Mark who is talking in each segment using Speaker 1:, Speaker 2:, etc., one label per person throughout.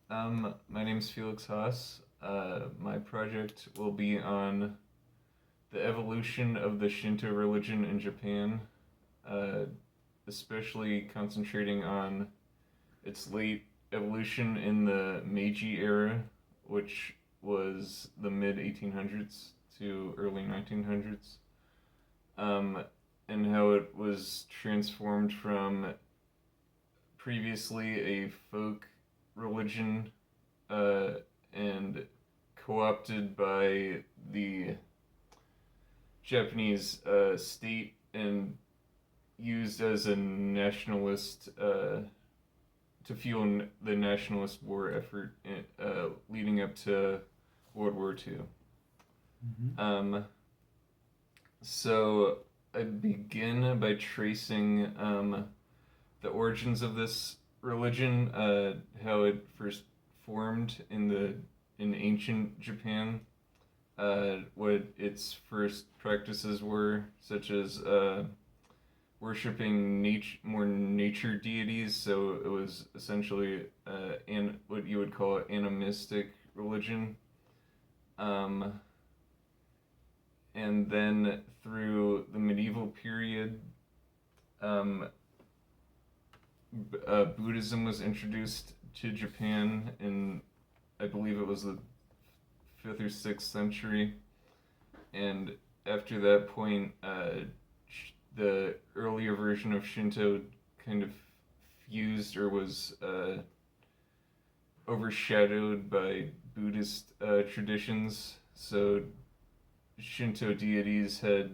Speaker 1: My name's Felix Haas. My project will be on the evolution of the Shinto religion in Japan, uh, especially concentrating on its late evolution in the Meiji era, which was the mid 1800s to early 1900s, um, and how it was transformed from previously a folk religion uh, and co-opted by the Japanese state and used as a nationalist to fuel the nationalist war effort leading up to World War II.
Speaker 2: Mm-hmm.
Speaker 1: Um, so I begin by tracing the origins of this religion, how it first formed in ancient Japan, what its first practices were, such as worshiping more nature deities. So it was essentially what you would call animistic religion. Um, and then through the medieval period, um, Buddhism was introduced to Japan in, I believe it was the 5th or 6th century, and after that point, the earlier version of Shinto kind of fused or was overshadowed by Buddhist traditions. So Shinto deities had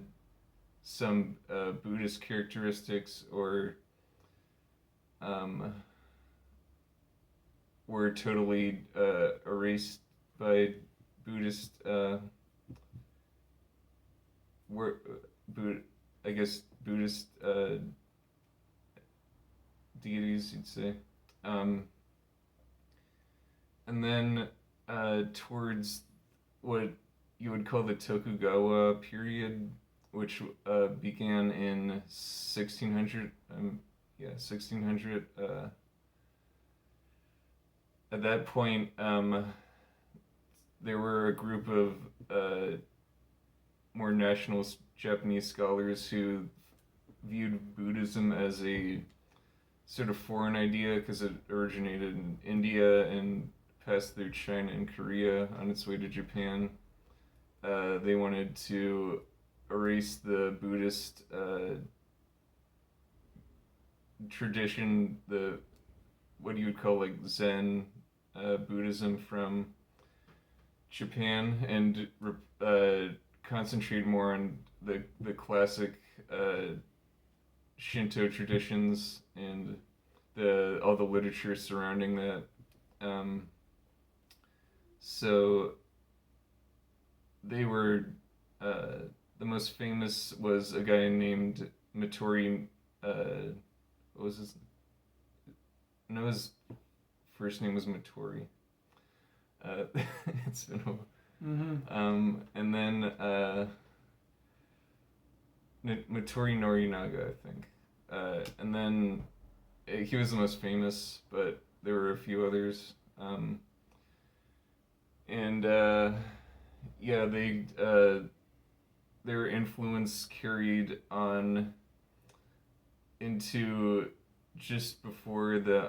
Speaker 1: some Buddhist characteristics or um, were totally erased by Buddhist were I guess Buddhist deities, you'd say. Um, and then towards what you would call the Tokugawa period, which began in 1600. 1600. At that point, there were a group of more nationalist Japanese scholars who viewed Buddhism as a sort of foreign idea because it originated in India and passed through China and Korea on its way to Japan. They wanted to erase the Buddhist tradition, the what you would call like Zen Buddhism from Japan, and concentrate more on the classic Shinto traditions and the all the literature surrounding that. Um, so they were the most famous was a guy named Matori. What was his? No, his first name was Matori. It's been a while.
Speaker 2: Mm-hmm.
Speaker 1: And then Matori Norinaga, I think. And then he was the most famous, but there were a few others. And yeah, their influence carried on into just before the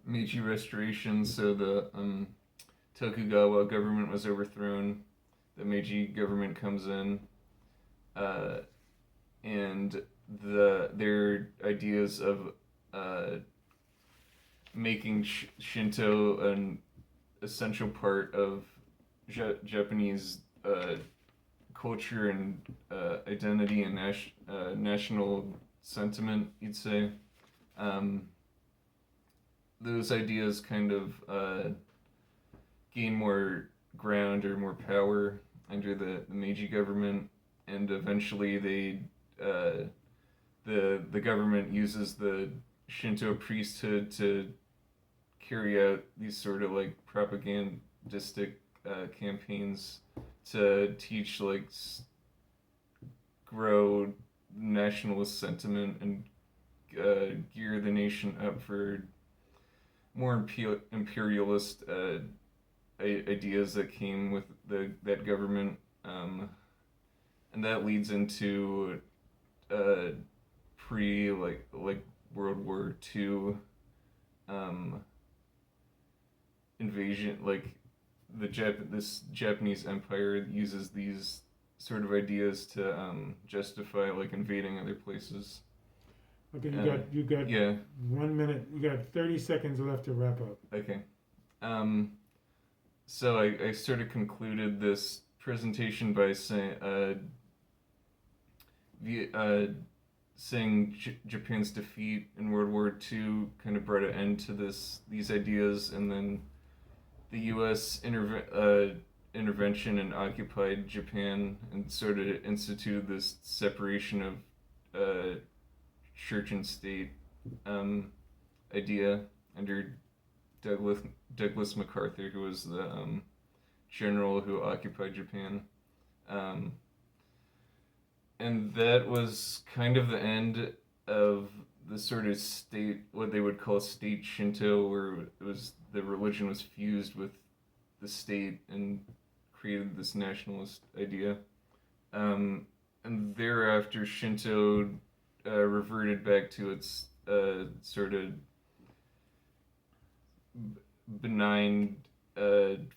Speaker 1: Meiji Restoration. So the Tokugawa government was overthrown. The Meiji government comes in, uh, and their ideas of making Shinto an essential part of Japanese culture and identity and national sentiment, you'd say. Um, those ideas kind of gain more ground or more power under the Meiji government, and eventually the government uses the Shinto priesthood to carry out these sort of like propagandistic campaigns to teach like grow nationalist sentiment and gear the nation up for more imperialist ideas that came with that government, and that leads into uh, pre like World War II um, invasion. Like this Japanese empire uses these sort of ideas to justify like invading other places.
Speaker 2: Okay,
Speaker 1: Uh,
Speaker 2: you got
Speaker 1: yeah.
Speaker 2: 1 minute. You got 30 seconds left to wrap up.
Speaker 1: Okay. Um, so I sort of concluded this presentation by the, saying Japan's defeat in World War II kind of brought an end to these ideas, and then the U.S. Intervention and occupied Japan and sort of instituted this separation of church and state um, idea under Douglas Douglas MacArthur, who was the general who occupied Japan. Um, and that was kind of the end of the sort of state, what they would call state Shinto, where it was the religion was fused with the state and created this nationalist idea. And thereafter, Shinto reverted back to its sort of benign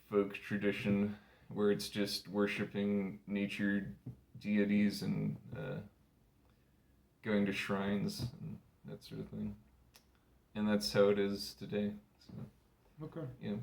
Speaker 1: folk tradition, where it's just worshiping nature deities and going to shrines and that sort of thing. And that's how it is today. So,
Speaker 2: Okay.
Speaker 1: yeah.